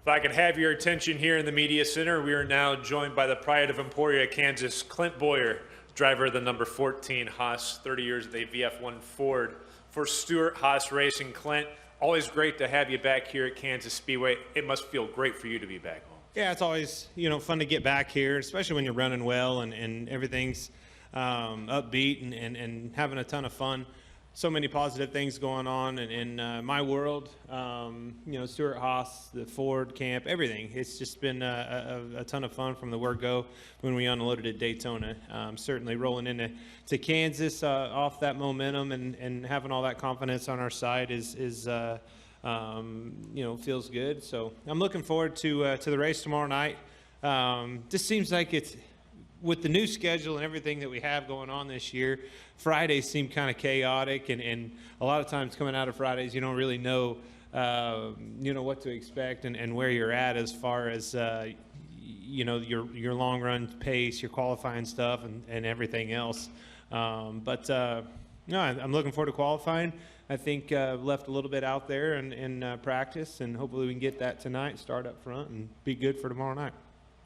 If I could have your attention here in the Media Center, we are now joined by the pride of Emporia, Kansas, Clint Bowyer, driver of the number 14 Haas, 30 years of the VF1 Ford for Stewart Haas Racing. Clint, always great to have you back here at Kansas Speedway. It must feel great for you to be back home. Yeah, it's always, fun to get back here, especially when you're running well and everything's upbeat and having a ton of fun. So many positive things going on in my world. Stewart Haas, the Ford camp, everything. It's just been a ton of fun from the word go when we unloaded at Daytona. Certainly rolling into Kansas off that momentum and having all that confidence on our side feels good. So I'm looking forward to the race tomorrow night. Just seems like it's, with the new schedule and everything that we have going on this year, Fridays seem kind of chaotic, and a lot of times coming out of Fridays, you don't really know, what to expect and where you're at as far as, your long run pace, your qualifying stuff, and everything else. I'm looking forward to qualifying. I think left a little bit out there in practice, and hopefully we can get that tonight, start up front, and be good for tomorrow night.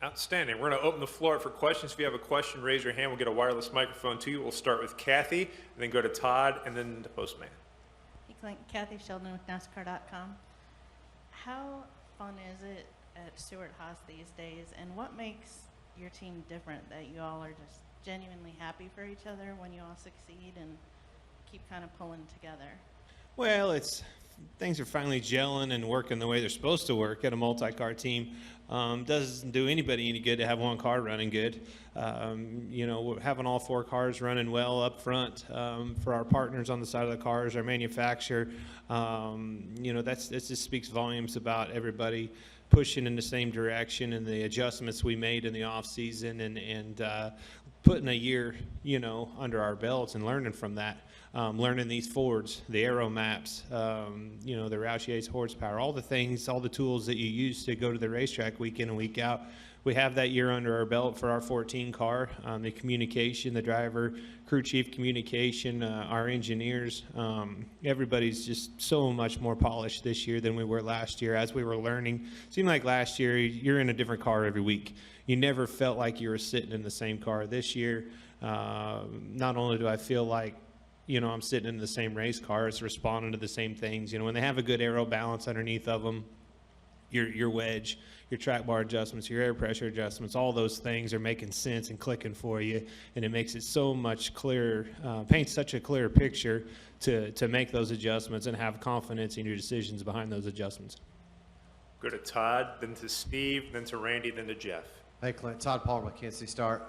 Outstanding. We're going to open the floor for questions. If you have a question, raise your hand. We'll get a wireless microphone to you. We'll start with Kathy, and then go to Todd, and then the postman. Hey, Clint, Kathy Sheldon with NASCAR.com. How fun is it at Stewart Haas these days, and what makes your team different that you all are just genuinely happy for each other when you all succeed and keep kind of pulling together? Well, things are finally gelling and working the way they're supposed to work at a multi-car team. Doesn't do anybody any good to have one car running good. Having all four cars running well up front for our partners on the side of the cars, our manufacturer, that just speaks volumes about everybody pushing in the same direction and the adjustments we made in the off season and putting a year, under our belts and learning from that. Learning these Fords, the aero maps, the Roushier's horsepower, all the things, all the tools that you use to go to the racetrack week in and week out. We have that year under our belt for our 14 car, the communication, the driver, crew chief communication, our engineers. Everybody's just so much more polished this year than we were last year as we were learning. It seemed like last year you're in a different car every week. You never felt like you were sitting in the same car. This year, not only do I feel like I'm sitting in the same race car, it's responding to the same things. When they have a good aero balance underneath of them, your wedge, your track bar adjustments, your air pressure adjustments, all those things are making sense and clicking for you, and it makes it so much clearer, paints such a clear picture to make those adjustments and have confidence in your decisions behind those adjustments. Go to Todd, then to Steve, then to Randy, then to Jeff. Hey, Clint. Todd Palmer with Kansas City Star.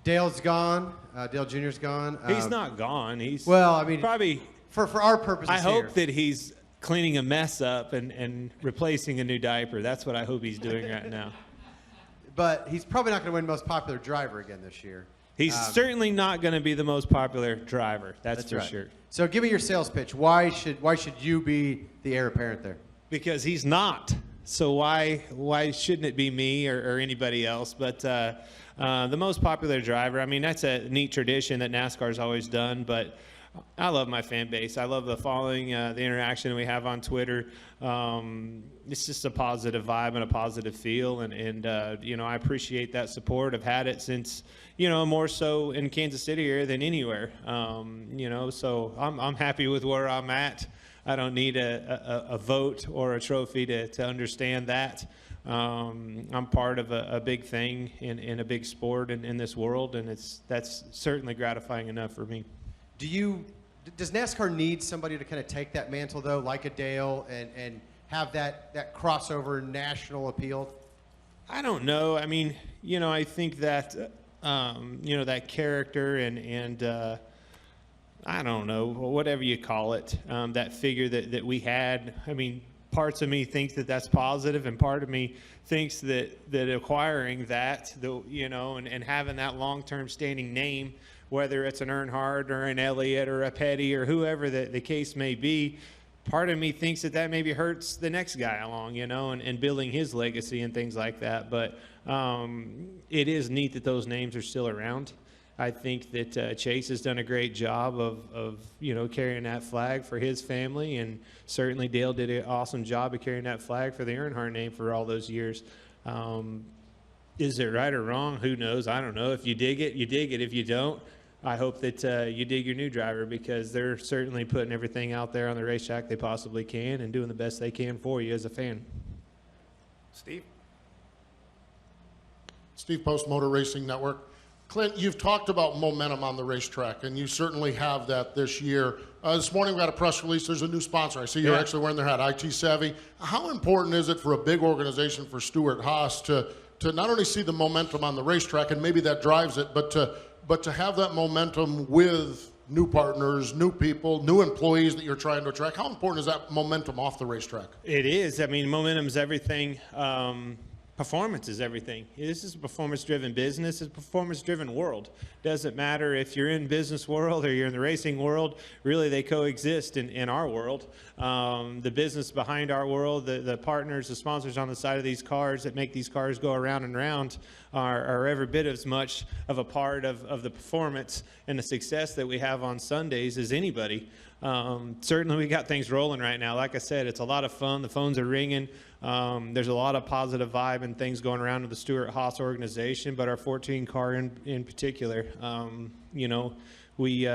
Dale's gone. Dale Jr.'s gone. He's not gone. He's probably for our purposes. I hope that he's cleaning a mess up and replacing a new diaper. That's what I hope he's doing right now. But he's probably not going to win most popular driver again this year. He's certainly not going to be the most popular driver. That's for right. sure. So give me your sales pitch. Why should you be the heir apparent there? Because he's not. So why shouldn't it be me or anybody else? But the most popular driver, that's a neat tradition that NASCAR's always done, but I love my fan base. I love the following, the interaction we have on Twitter. It's just a positive vibe and a positive feel, and I appreciate that support. I've had it since, more so in Kansas City area than anywhere. So I'm happy with where I'm at. I don't need a vote or a trophy to understand that. I'm part of a big thing in a big sport in this world, and that's certainly gratifying enough for me. Does NASCAR need somebody to kind of take that mantle, though, like a Dale, and have that crossover national appeal? I don't know. I think that, that character and I don't know, whatever you call it, that figure that we had. Parts of me thinks that that's positive, and part of me thinks that acquiring that, and having that long-term standing name, whether it's an Earnhardt or an Elliott or a Petty or whoever the case may be, part of me thinks that maybe hurts the next guy along, and building his legacy and things like that. But it is neat that those names are still around. I think that Chase has done a great job of carrying that flag for his family, and certainly Dale did an awesome job of carrying that flag for the Earnhardt name for all those years. Is it right or wrong? Who knows? I don't know. If you dig it, you dig it. If you don't, I hope that you dig your new driver, because they're certainly putting everything out there on the racetrack they possibly can and doing the best they can for you as a fan. Steve? Steve Post, Motor Racing Network. Clint, you've talked about momentum on the racetrack, and you certainly have that this year. This morning we got a press release. There's a new sponsor. I see you're actually wearing their hat, IT Savvy. How important is it for a big organization for Stewart-Haas to not only see the momentum on the racetrack, and maybe that drives it, but to have that momentum with new partners, new people, new employees that you're trying to attract? How important is that momentum off the racetrack? It is. I mean, momentum is everything. Performance is everything. This is a performance-driven business. It's a performance-driven world. Doesn't matter if you're in business world or you're in the racing world. Really, they coexist in our world. The business behind our world, the partners, the sponsors on the side of these cars that make these cars go around and around are every bit as much of a part of the performance and the success that we have on Sundays as anybody. Certainly, we got things rolling right now. Like I said, it's a lot of fun. The phones are ringing. There's a lot of positive vibe and things going around with the Stewart-Haas organization, but our 14 car in particular. We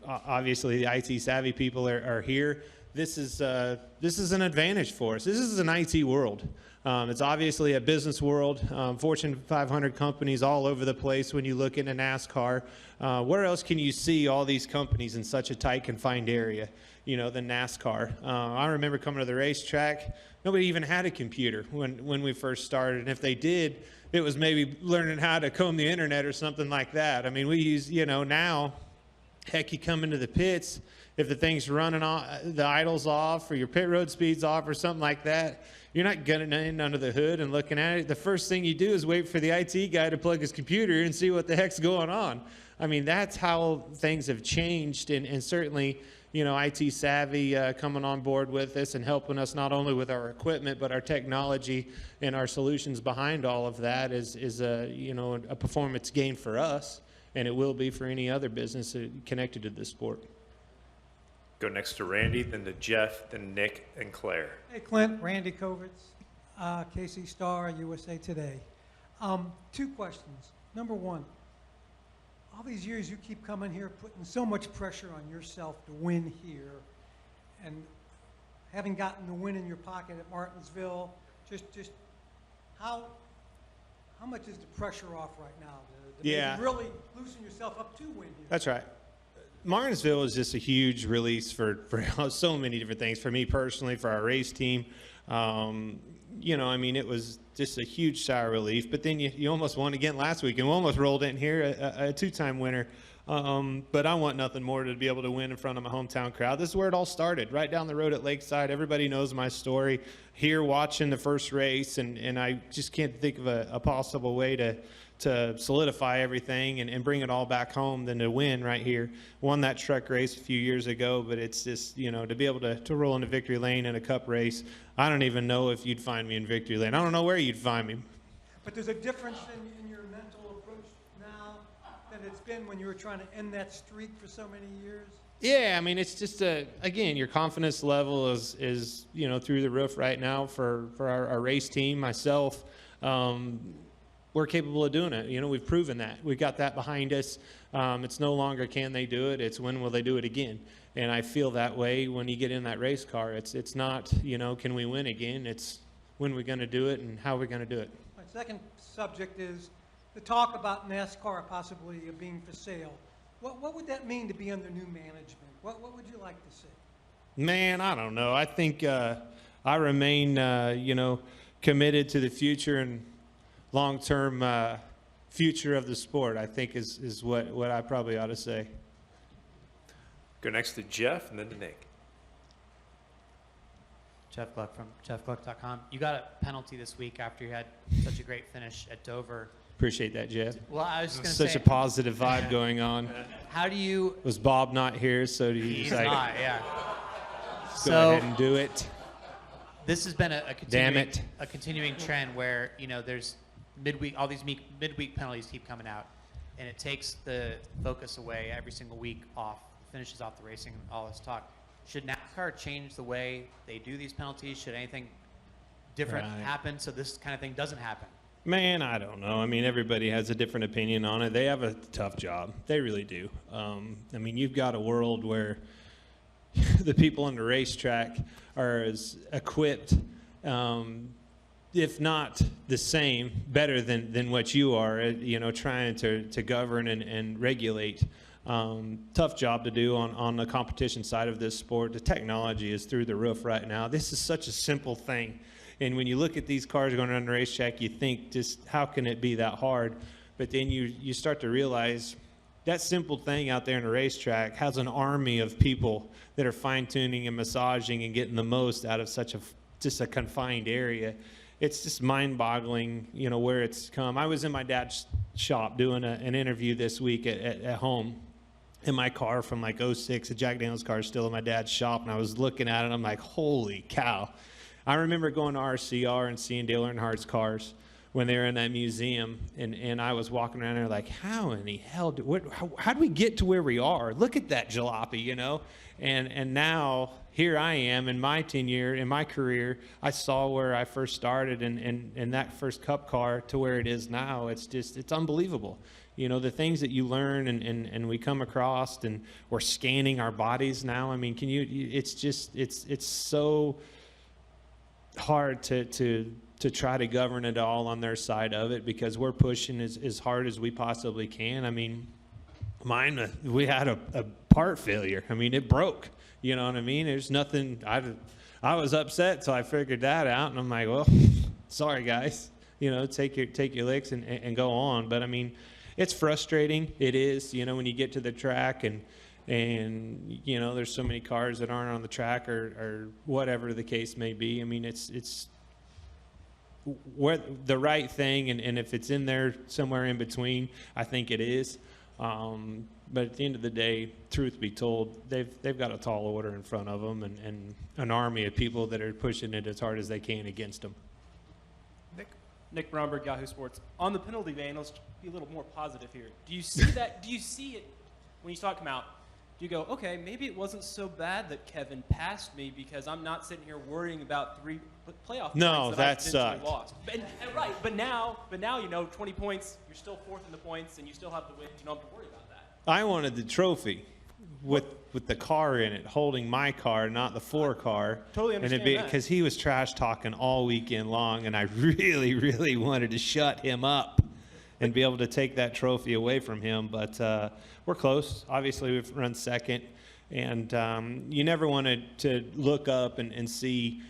obviously the IT savvy people are here. This is an advantage for us. This is an IT world. It's obviously a business world. Fortune 500 companies all over the place. When you look into NASCAR, where else can you see all these companies in such a tight, confined area? Than NASCAR. I remember coming to the racetrack. Nobody even had a computer when we first started, and if they did, it was maybe learning how to comb the internet or something like that. I mean, we use, now, heck, you come into the pits, if the thing's running off, the idle's off, or your pit road speed's off, or something like that, you're not getting in under the hood and looking at it. The first thing you do is wait for the IT guy to plug his computer and see what the heck's going on. I mean, that's how things have changed, and certainly, IT Savvy coming on board with us and helping us not only with our equipment, but our technology and our solutions behind all of that is a performance gain for us, and it will be for any other business connected to this sport. Go next to Randy, then to Jeff, then Nick, and Claire. Hey, Clint, Randy Kovitz, KC Star, USA Today. 2 questions. Number 1, all these years you keep coming here putting so much pressure on yourself to win here, and having gotten the win in your pocket at Martinsville, just how much is the pressure off right now to maybe really loosen yourself up to win here? That's right. Martinsville is just a huge release for so many different things. For me personally, for our race team, it was just a huge sigh of relief. But then you almost won again last week, and we almost rolled in here, a 2-time winner. But I want nothing more to be able to win in front of my hometown crowd. This is where it all started, right down the road at Lakeside. Everybody knows my story. Here watching the first race, and I just can't think of a possible way to solidify everything and bring it all back home than to win right here. Won that truck race a few years ago, but it's just, to be able to roll into victory lane in a cup race, I don't even know if you'd find me in victory lane. I don't know where you'd find me. But there's a difference in your mental approach now than it's been when you were trying to end that streak for so many years? Yeah, I mean, it's just again, your confidence level is through the roof right now for our race team, myself. We're capable of doing it. We've proven that. We've got that behind us. It's no longer can they do it, it's when will they do it again. And I feel that way when you get in that race car. It's not, can we win again? It's when we're going to do it and how we're going to do it. My second subject is the talk about NASCAR possibly being for sale. What would that mean to be under new management? What would you like to see? Man, I don't know. I think I remain, committed to the future and long-term future of the sport, I think is what I probably ought to say. Go next to Jeff, and then to Nick. Jeff Gluck from jeffgluck.com. You got a penalty this week after you had such a great finish at Dover. Appreciate that, Jeff. Well, I was just going to say. Such a positive vibe going on. How do you... Was Bob not here, so do you He's decide not, yeah. go ahead and do it? This has been a Damn it. continuing trend where, there's midweek, all these midweek penalties keep coming out. and it takes the focus away every single week off, finishes off the racing, all this talk. Should NASCAR change the way they do these penalties? Should anything different Right. happen so this kind of thing doesn't happen? Man, I don't know. I mean, everybody has a different opinion on it. They have a tough job. They really do. I mean, you've got a world where the people on the racetrack are as equipped, if not the same, better than what you are, trying to govern and regulate. Tough job to do on the competition side of this sport. The technology is through the roof right now. This is such a simple thing. And when you look at these cars going around the racetrack, you think, just how can it be that hard? But then you start to realize that simple thing out there in the racetrack has an army of people that are fine-tuning and massaging and getting the most out of just a confined area. It's just mind-boggling, where it's come. I was in my dad's shop doing an interview this week at home in my car from like 06. A Jack Daniels car is still in my dad's shop, and I was looking at it, and I'm like, holy cow. I remember going to RCR and seeing Dale Earnhardt's cars when they were in that museum, and I was walking around there like, how in the hell, how do we get to where we are? Look at that jalopy, And now here I am in my tenure, in my career. I saw where I first started and that first Cup car to where it is now. It's unbelievable. The things that you learn and we come across, and we're scanning our bodies now. I mean, it's so hard to try to govern it all on their side of it, because we're pushing as hard as we possibly can. I mean, mine, we had a part failure. I mean, it broke. You know what I mean? There's nothing. I was upset, so I figured that out, and I'm like, well, sorry guys. Take your licks and go on. But I mean, it's frustrating. It is. When you get to the track and there's so many cars that aren't on the track or whatever the case may be. I mean, it's where the right thing, and if it's in there somewhere in between, I think it is. But at the end of the day, truth be told, they've got a tall order in front of them and an army of people that are pushing it as hard as they can against them. Nick Bromberg, Yahoo Sports. On the penalty vein, let's be a little more positive here. Do you see that? Do you see it when you saw it come out? Do you go, okay, maybe it wasn't so bad that Kevin passed me because I'm not sitting here worrying about 3 playoff No, points that I sucked. lost. And right, but now 20 points, you're still 4th in the points, and you still have the win. You don't have to worry about that. I wanted the trophy with the car in it, holding my car, not the 4 car. Totally understand that. Because he was trash talking all weekend long, and I really, really wanted to shut him up and be able to take that trophy away from him. But we're close. Obviously, we've run second, and you never wanted to look up and see,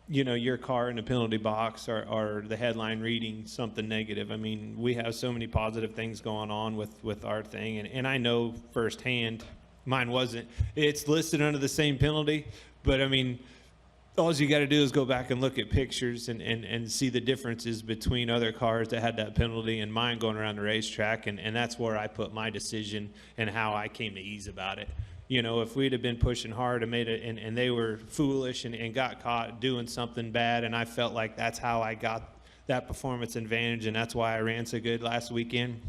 your car in the penalty box or the headline reading something negative. I mean, we have so many positive things going on with our thing, and I know firsthand. Mine wasn't. It's listed under the same penalty, but I mean, all you got to do is go back and look at pictures and see the differences between other cars that had that penalty and mine going around the racetrack, and that's where I put my decision and how I came to ease about it. If we'd have been pushing hard and made it, and they were foolish and got caught doing something bad, and I felt like that's how I got that performance advantage, and that's why I ran so good last weekend,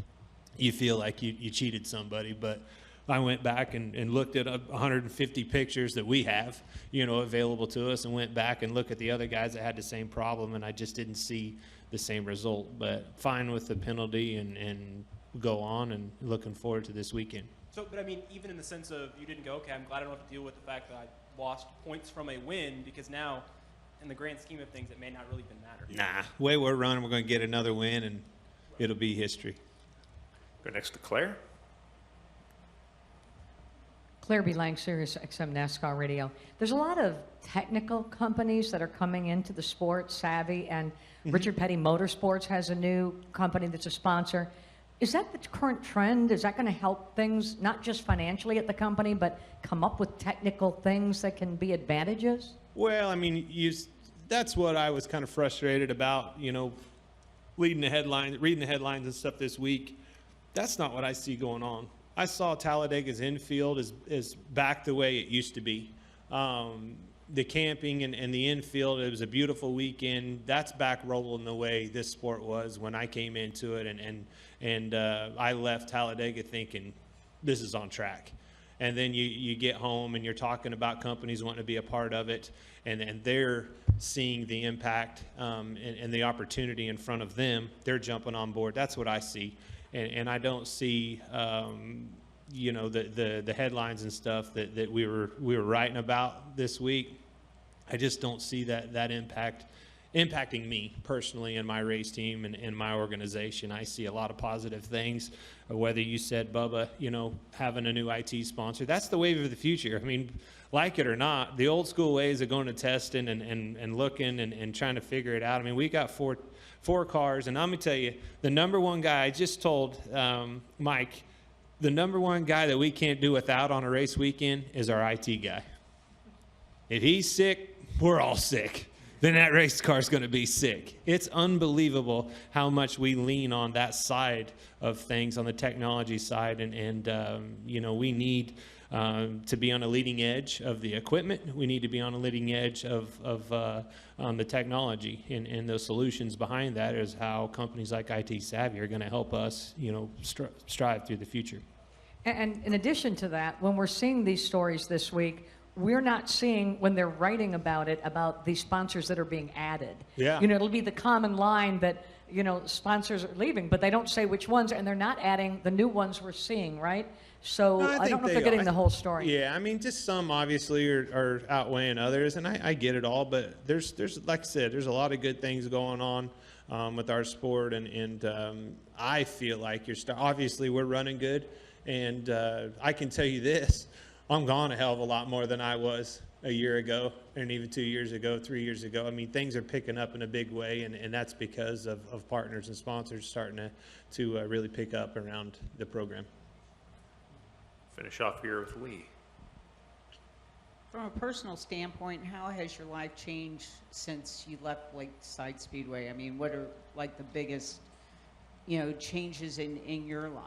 you feel like you cheated somebody. But I went back and looked at 150 pictures that we have, available to us, and went back and looked at the other guys that had the same problem, and I just didn't see the same result. But fine with the penalty and go on, and looking forward to this weekend. So, but I mean, even in the sense of you didn't go, okay, I'm glad I don't have to deal with the fact that I lost points from a win, because now, in the grand scheme of things, it may not really even matter. Nah, way we're running, we're going to get another win, and it'll be history. Go next to Claire. Claire B. Lang, Sirius XM NASCAR Radio. There's a lot of technical companies that are coming into the sport, Savvy, and Richard Petty Motorsports has a new company that's a sponsor. Is that the current trend? Is that going to help things, not just financially at the company, but come up with technical things that can be advantages? Well, I mean, that's what I was kind of frustrated about, reading the headlines and stuff this week. That's not what I see going on. I saw Talladega's infield is back the way it used to be. The camping and the infield, it was a beautiful weekend. That's back rolling the way this sport was when I came into it, and I left Talladega thinking this is on track. And then you get home and you're talking about companies wanting to be a part of it, and they're seeing the impact and the opportunity in front of them. They're jumping on board. That's what I see, and I don't see the headlines and stuff that we were writing about this week. I just don't see that impacting me personally and my race team and my organization. I see a lot of positive things. Whether you said, Bubba, having a new IT sponsor, that's the wave of the future. I mean, like it or not, the old school ways of going to testing and looking and trying to figure it out. I mean, we got four cars, and I'm going to tell you, the number one guy, I just told Mike, the number one guy that we can't do without on a race weekend is our IT guy. If he's sick, we're all sick. Then that race car is going to be sick. It's unbelievable how much we lean on that side of things, on the technology side, and we need to be on the leading edge of the equipment. We need to be on the leading edge of the technology, and those solutions behind that is how companies like IT Savvy are going to help us, strive through the future. And in addition to that, when we're seeing these stories this week, we're not seeing, when they're writing about it, about the sponsors that are being added. Yeah. It'll be the common line that, sponsors are leaving, but they don't say which ones, and they're not adding the new ones we're seeing, right? So No, I don't know if they're getting the whole story. Yeah, I mean, just some obviously are outweighing others, and I get it all, but there's like I said, there's a lot of good things going on with our sport, and I feel like obviously we're running good, and I can tell you this, I'm gone a hell of a lot more than I was a year ago, and even 2 years ago, 3 years ago. I mean, things are picking up in a big way, and that's because of partners and sponsors starting to really pick up around the program. Finish off here with Lee. From a personal standpoint, how has your life changed since you left Lakeside Speedway? I mean, what are like the biggest, changes in your life?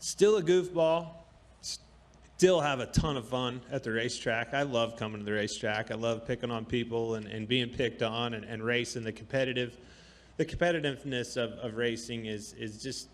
Still a goofball. Still have a ton of fun at the racetrack. I love coming to the racetrack. I love picking on people and being picked on and racing. The competitiveness of racing is just,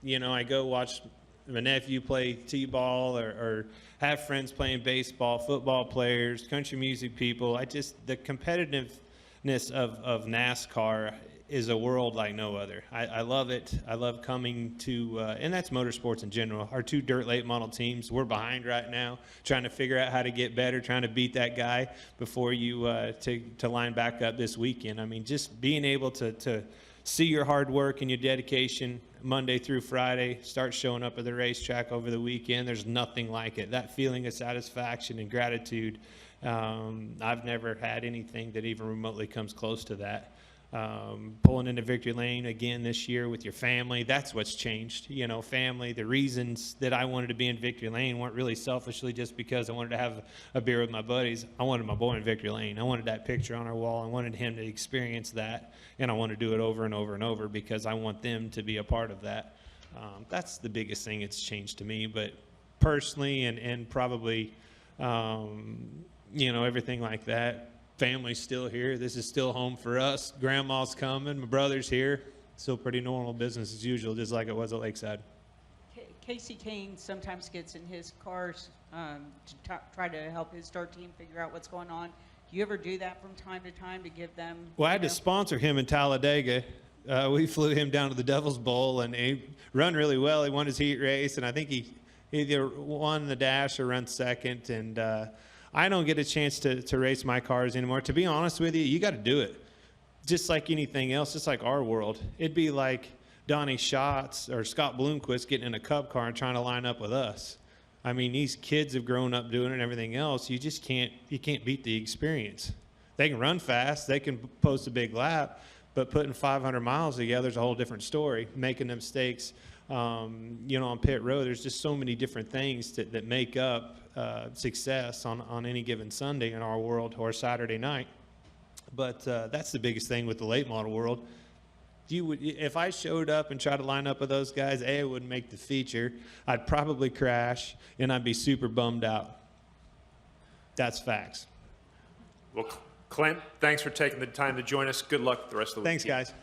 I go watch my nephew play t-ball or have friends playing baseball, football players, country music people. The competitiveness of NASCAR is a world like no other. I love it. I love coming to, and that's motorsports in general. Our two dirt late model teams, we're behind right now, trying to figure out how to get better, trying to beat that guy before you to line back up this weekend. I mean, just being able to see your hard work and your dedication Monday through Friday, start showing up at the racetrack over the weekend. There's nothing like it. That feeling of satisfaction and gratitude, I've never had anything that even remotely comes close to that. Pulling into victory lane again this year with your family, that's what's changed. Family, the reasons that I wanted to be in victory lane weren't really selfishly just because I wanted to have a beer with my buddies. I wanted my boy in victory lane. I wanted that picture on our wall. I wanted him to experience that, and I want to do it over and over and over because I want them to be a part of that. That's the biggest thing that's changed to me, but personally and probably everything like that. Family's still here. This is still home for us. Grandma's coming. My brother's here. Still pretty normal business as usual, just like it was at Lakeside. Casey Kane sometimes gets in his cars to try to help his start team figure out what's going on. Do you ever do that from time to time to give them? Well, I had to sponsor him in Talladega. We flew him down to the Devil's Bowl, and he run really well. He won his heat race, and I think he either won the dash or run second, and I don't get a chance to race my cars anymore. To be honest with you, you got to do it. Just like anything else, just like our world. It'd be like Donnie Schatz or Scott Bloomquist getting in a Cup car and trying to line up with us. I mean, these kids have grown up doing it and everything else. You can't beat the experience. They can run fast. They can post a big lap. But putting 500 miles together is a whole different story. Making the mistakes, on pit road, there's just so many different things that make up success on any given Sunday in our world or Saturday night. But that's the biggest thing with the late model world. If I showed up and tried to line up with those guys, I wouldn't make the feature. I'd probably crash, and I'd be super bummed out. That's facts. Well, Clint, thanks for taking the time to join us. Good luck the rest of the week. Thanks, guys.